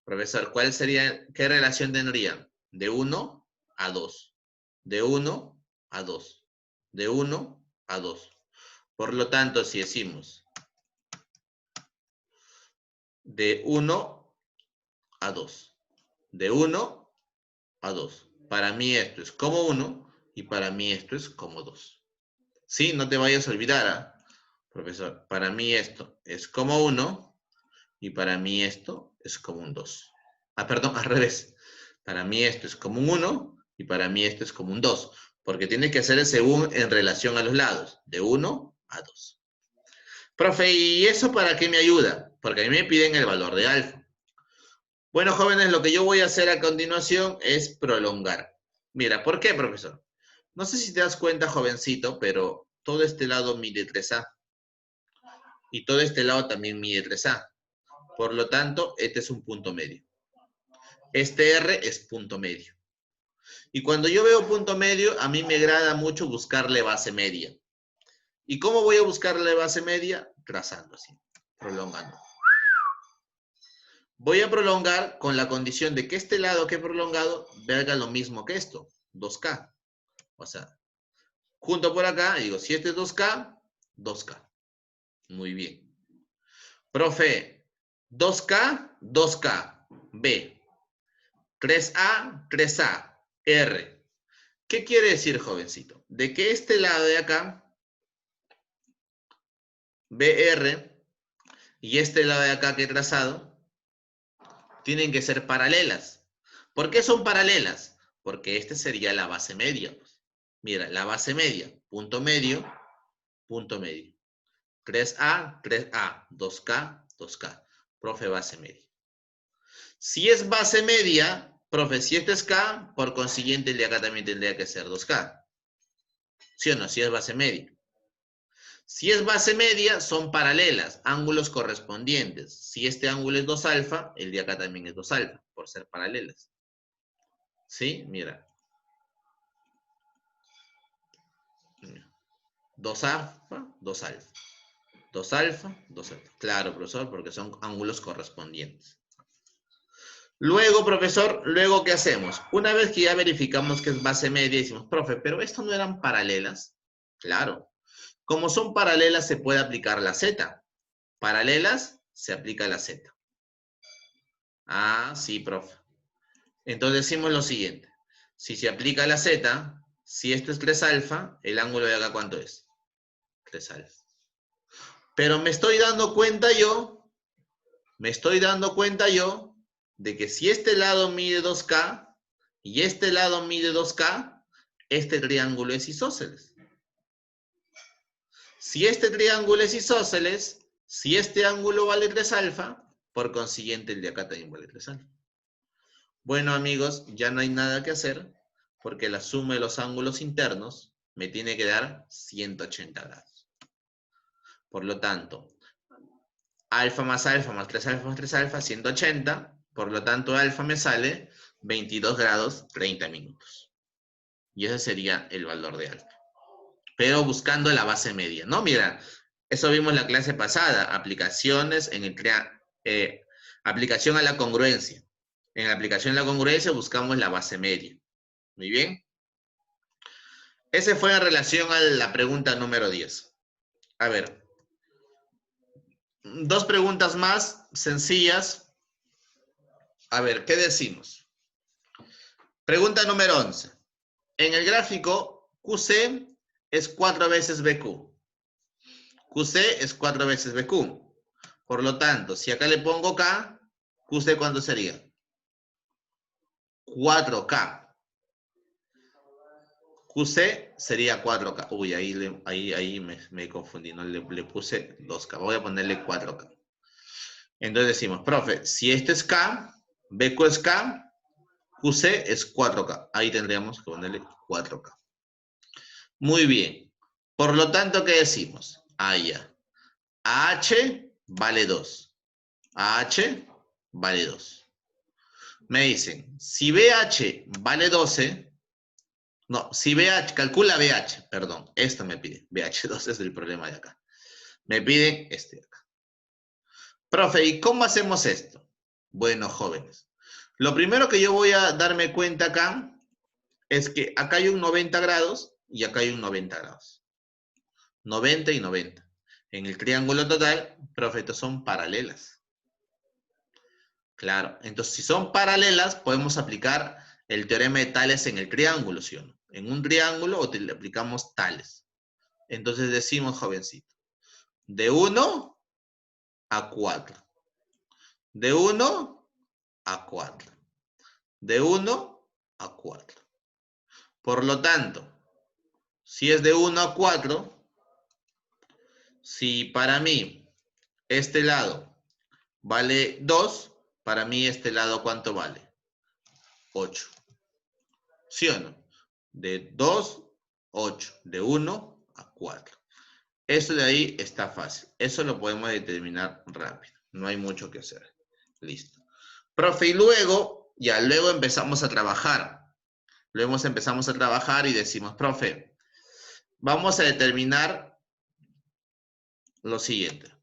Profesor, ¿qué relación tendrían? De 1 a 2. De 1 a 2. De 1 a 2. Por lo tanto, si decimos de 1 a 2. De 1 a 2. Para mí esto es como 1 y para mí esto es como 2. ¿Sí? No te vayas a olvidar, profesor. Para mí esto es como 1 y para mí esto es como un 2. Perdón, al revés. Para mí esto es como un 1 y para mí esto es como un 2. Porque tiene que ser según en relación a los lados. De 1 a 2. Profe, ¿y eso para qué me ayuda? Porque a mí me piden el valor de alfa. Bueno, jóvenes, lo que yo voy a hacer a continuación es prolongar. Mira, ¿por qué, profesor? No sé si te das cuenta, jovencito, pero todo este lado mide 3A. Y todo este lado también mide 3A. Por lo tanto, este es un punto medio. Este R es punto medio. Y cuando yo veo punto medio, a mí me agrada mucho buscarle base media. ¿Y cómo voy a buscarle base media? Trazando así, prolongando. Voy a prolongar con la condición de que este lado que he prolongado valga lo mismo que esto, 2K. O sea, junto por acá, digo, si este es 2K, 2K. Muy bien. Profe, 2K, 2K. B. 3A, 3A. R. ¿Qué quiere decir, jovencito? De que este lado de acá, BR, y este lado de acá que he trazado, tienen que ser paralelas. ¿Por qué son paralelas? Porque esta sería la base media. Mira, la base media, punto medio, 3A, 3A, 2K, 2K. Profe, base media. Si es base media, Profe, si este es K, por consiguiente el de acá también tendría que ser 2K. ¿Sí o no? Si es base media. Si es base media, son paralelas, ángulos correspondientes. Si este ángulo es 2 alfa, el de acá también es 2 alfa, por ser paralelas. ¿Sí? Mira. 2 alfa, 2 alfa. 2 alfa, 2 alfa. Claro, profesor, porque son ángulos correspondientes. Luego, profesor, ¿luego qué hacemos? Una vez que ya verificamos que es base media, decimos, profe, pero ¿esto no eran paralelas? Claro. Como son paralelas, se puede aplicar la Z. Paralelas, se aplica la Z. Ah, sí, profe. Entonces decimos lo siguiente. Si se aplica la Z, si esto es 3 alfa, el ángulo de acá, ¿cuánto es? 3 alfa. Pero me estoy dando cuenta yo de que si este lado mide 2K y este lado mide 2K, este triángulo es isósceles. Si este triángulo es isósceles, si este ángulo vale 3 alfa, por consiguiente el de acá también vale 3 alfa. Bueno, amigos, ya no hay nada que hacer porque la suma de los ángulos internos me tiene que dar 180 grados. Por lo tanto, alfa más 3 alfa más 3 alfa, 180. Por lo tanto, alfa me sale 22 grados 30 minutos. Y ese sería el valor de alfa. Pero buscando la base media, ¿no? Mira, eso vimos en la clase pasada. Aplicaciones en el aplicación a la congruencia. En la aplicación a la congruencia buscamos la base media. Muy bien. Ese fue en relación a la pregunta número 10. A ver. Dos preguntas más sencillas. A ver, ¿qué decimos? Pregunta número 11. En el gráfico, QC es 4 veces BQ. QC es 4 veces BQ. Por lo tanto, si acá le pongo K, QC ¿cuánto sería? 4K. QC sería 4K. Uy, ahí me confundí, no le puse 2K. Voy a ponerle 4K. Entonces decimos, profe, si este es K, BQ es K, QC es 4K. Ahí tendríamos que ponerle 4K. Muy bien. Por lo tanto, ¿qué decimos? Ya. AH vale 2. AH vale 2. Me dicen, si BH vale 12, no, si BH, calcula BH, perdón, esto me pide. BH2 es el problema de acá. Me piden este de acá. Profe, ¿y cómo hacemos esto? Bueno, jóvenes, lo primero que yo voy a darme cuenta acá es que acá hay un 90 grados y acá hay un 90 grados. 90 y 90. En el triángulo total, profe, estos son paralelas. Claro, entonces si son paralelas, podemos aplicar el teorema de Tales en el triángulo, ¿sí o no? En un triángulo le aplicamos Tales. Entonces decimos, jovencito, de 1 a 4. De 1 a 4. De 1 a 4. Por lo tanto, si es de 1 a 4, si para mí este lado vale 2, para mí este lado ¿cuánto vale? 8. ¿Sí o no? De 2, 8. De 1 a 4. Eso de ahí está fácil. Eso lo podemos determinar rápido. No hay mucho que hacer. Listo. Profe, y luego, luego empezamos a trabajar. Luego empezamos a trabajar y decimos, profe, vamos a determinar lo siguiente.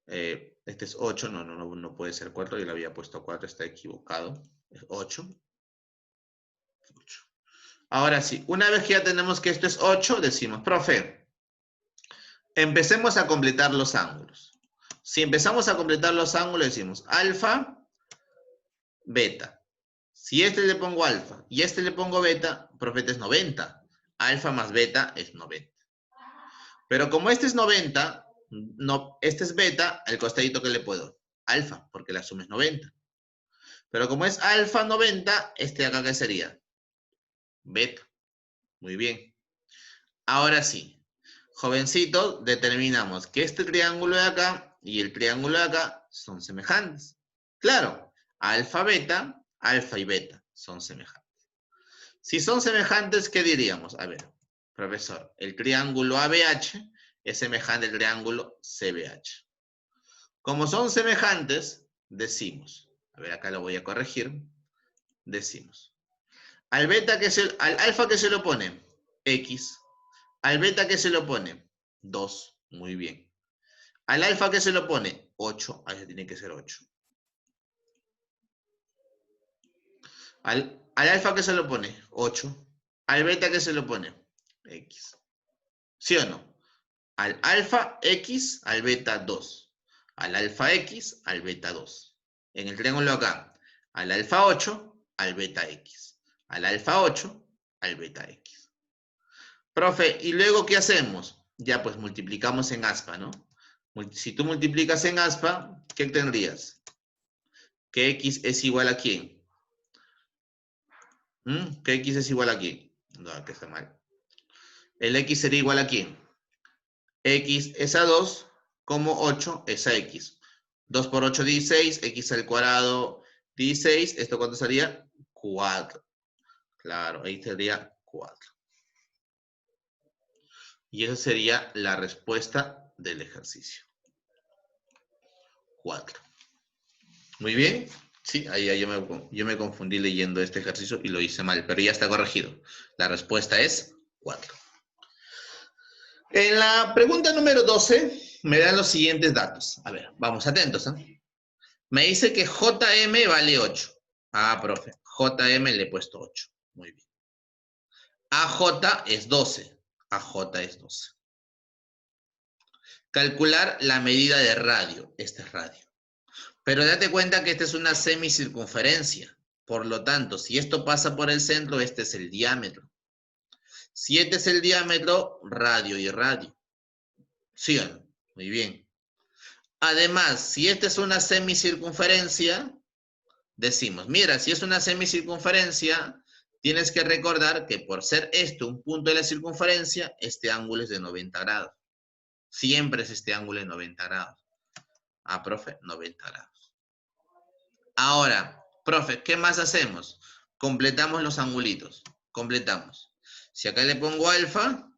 Este es 8, no puede ser 4, yo le había puesto 4, está equivocado. Es 8. Ahora sí, una vez que ya tenemos que esto es 8, decimos, profe, empecemos a completar los ángulos. Si empezamos a completar los ángulos, decimos alfa, beta. Si este le pongo alfa y este le pongo beta, profe, este es 90. Alfa más beta es 90. Pero como este es 90, no, este es beta, el costadito que le puedo, alfa, porque la suma es 90. Pero como es alfa 90, este de acá, ¿qué sería? Beta. Muy bien. Ahora sí, jovencitos, determinamos que este triángulo de acá y el triángulo de acá son semejantes. Claro, Alfa, beta, alfa y beta son semejantes. Si son semejantes, ¿qué diríamos? A ver, profesor, el triángulo ABH es semejante al triángulo CBH. Como son semejantes, decimos, a ver, acá lo voy a corregir, decimos, al alfa que se lo pone, X, al beta que se lo pone, 2, muy bien. Al alfa que se lo pone, 8, ahí tiene que ser 8. Al alfa que se lo pone, 8. Al beta que se lo pone, X. ¿Sí o no? Al alfa X, al beta 2. Al alfa X, al beta 2. En el triángulo acá, al alfa 8, al beta X. Al alfa 8, al beta X. Profe, ¿y luego qué hacemos? Ya pues multiplicamos en aspa, ¿no? Si tú multiplicas en aspa, ¿qué tendrías? Que X es igual a quién. ¿Que X es igual a quién? No, que está mal. El X sería igual a quién. X es a 2, como 8 es a X. 2 por 8, 16, X al cuadrado, 16. ¿Esto cuánto sería? 4. Claro, ahí sería 4. Y esa sería la respuesta del ejercicio. 4. Muy bien. Sí, ahí yo me confundí leyendo este ejercicio y lo hice mal, pero ya está corregido. La respuesta es 4. En la pregunta número 12 me dan los siguientes datos. A ver, vamos atentos. Me dice que JM vale 8. Ah, profe, JM le he puesto 8. Muy bien. AJ es 12. AJ es 12. Calcular la medida de radio. Este es radio. Pero date cuenta que esta es una semicircunferencia. Por lo tanto, si esto pasa por el centro, este es el diámetro. Si este es el diámetro, radio y radio. ¿Sí o no? Muy bien. Además, si esta es una semicircunferencia, decimos, mira, si es una semicircunferencia, tienes que recordar que por ser esto un punto de la circunferencia, este ángulo es de 90 grados. Siempre es este ángulo de 90 grados. Ah, profe, 90 grados. Ahora, profe, ¿qué más hacemos? Completamos los angulitos. Completamos. Si acá le pongo alfa,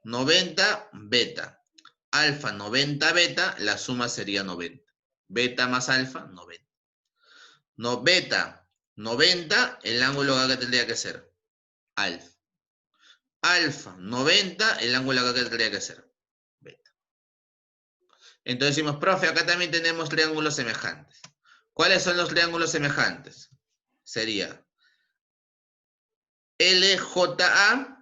90, beta. Alfa, 90, beta, la suma sería 90. Beta más alfa, 90. No, beta, 90, el ángulo acá tendría que ser alfa. Alfa, 90, el ángulo acá tendría que ser beta. Entonces decimos, profe, acá también tenemos triángulos semejantes. ¿Cuáles son los triángulos semejantes? Sería LJA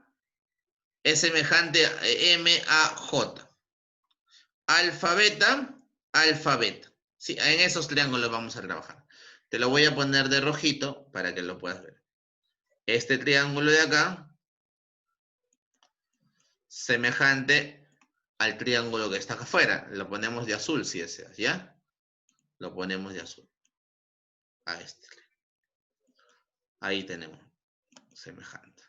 es semejante a MAJ. Alfa, beta, alfa, beta. Sí, en esos triángulos vamos a trabajar. Te lo voy a poner de rojito para que lo puedas ver. Este triángulo de acá, semejante al triángulo que está acá afuera. Lo ponemos de azul si deseas, ¿ya? Lo ponemos de azul. A este. Ahí tenemos. Semejante.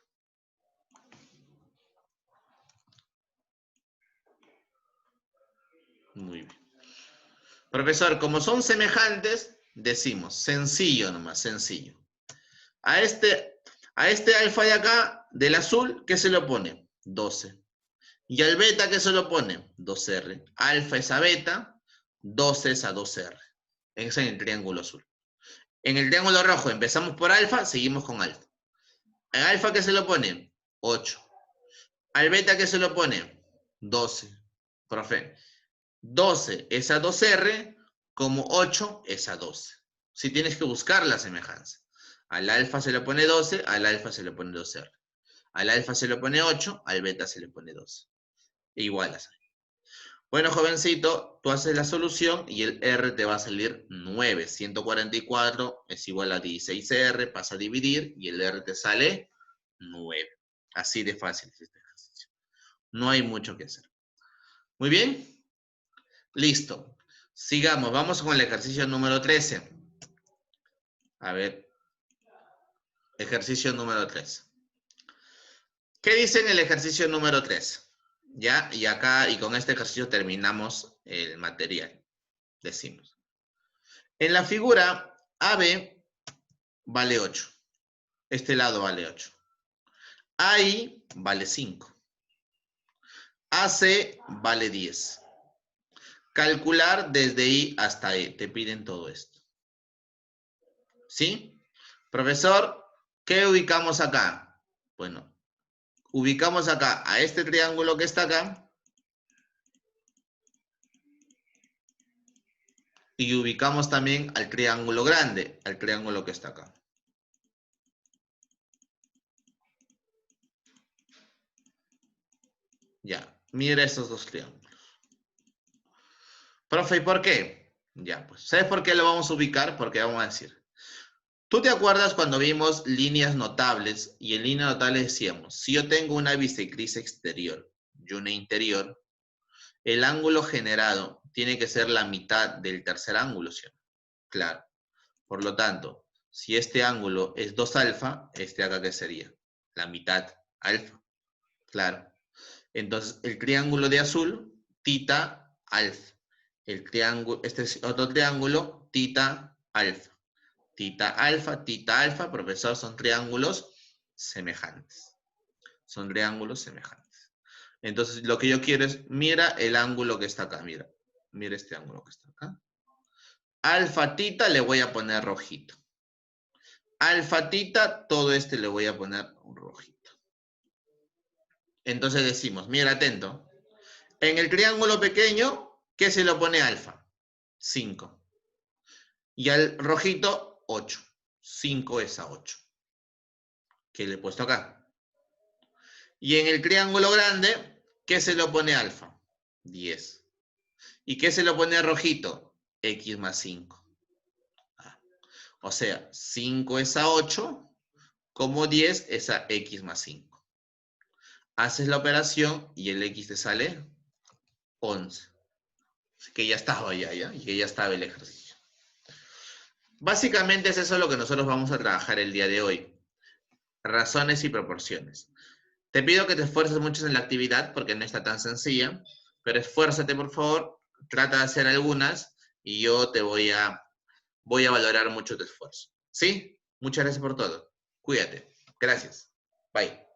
Muy bien. Profesor, como son semejantes, decimos sencillo nomás, sencillo. A este alfa de acá, del azul, ¿qué se lo pone? 12. Y al beta, ¿qué se lo pone? 2R. Alfa es a beta, 12 es a 2R. Ese es el triángulo azul. En el triángulo rojo empezamos por alfa, seguimos con alfa. Al alfa, ¿qué se lo pone? 8. Al beta, ¿qué se lo pone? 12. Profe, 12 es a 2R, como 8 es a 12. Si tienes que buscar la semejanza. Al alfa se le pone 12, al alfa se le pone 2R. Al alfa se le pone 8, al beta se le pone 12. Igualas. Bueno, jovencito, tú haces la solución y el R te va a salir 9. 144 es igual a 16R, pasa a dividir y el R te sale 9. Así de fácil es este ejercicio. No hay mucho que hacer. Muy bien. Listo. Sigamos. Vamos con el ejercicio número 13. A ver. Ejercicio número 13. ¿Qué dice en el ejercicio número 13? Ya, y acá, y con este ejercicio terminamos el material. Decimos. En la figura AB vale 8. Este lado vale 8. AI vale 5. AC vale 10. Calcular desde I hasta E. Te piden todo esto. ¿Sí? Profesor, ¿qué ubicamos acá? Bueno, ubicamos acá a este triángulo que está acá. Y ubicamos también al triángulo grande, al triángulo que está acá. Ya, mira estos dos triángulos. Profe, ¿y por qué? Ya, pues, ¿sabes por qué lo vamos a ubicar? Porque vamos a decir, ¿tú te acuerdas cuando vimos líneas notables? Y en línea notable decíamos, si yo tengo una bisectriz exterior y una interior, el ángulo generado tiene que ser la mitad del tercer ángulo, ¿sí? Claro. Por lo tanto, si este ángulo es 2 alfa, este acá, ¿qué sería? La mitad alfa. Claro. Entonces, el triángulo de azul, tita alfa. El triángulo, este es otro triángulo, tita alfa. Tita alfa, profesor, son triángulos semejantes. Son triángulos semejantes. Entonces, lo que yo quiero es, mira el ángulo que está acá, mira. Mira este ángulo que está acá. Alfa tita le voy a poner rojito. Alfa tita, todo este le voy a poner un rojito. Entonces decimos, mira atento. En el triángulo pequeño, ¿qué se lo pone alfa? 5. Y al rojito, 8. 5 es a 8. Que le he puesto acá. Y en el triángulo grande, ¿qué se lo pone alfa? 10. ¿Y qué se lo pone rojito? X más 5. O sea, 5 es a 8, como 10 es a X más 5. Haces la operación y el X te sale 11. Así que ya estaba ya, y que ya estaba el ejercicio. Básicamente es eso lo que nosotros vamos a trabajar el día de hoy. Razones y proporciones. Te pido que te esfuerces mucho en la actividad porque no está tan sencilla, pero esfuérzate por favor, trata de hacer algunas y yo te voy a valorar mucho tu esfuerzo. ¿Sí? Muchas gracias por todo. Cuídate. Gracias. Bye.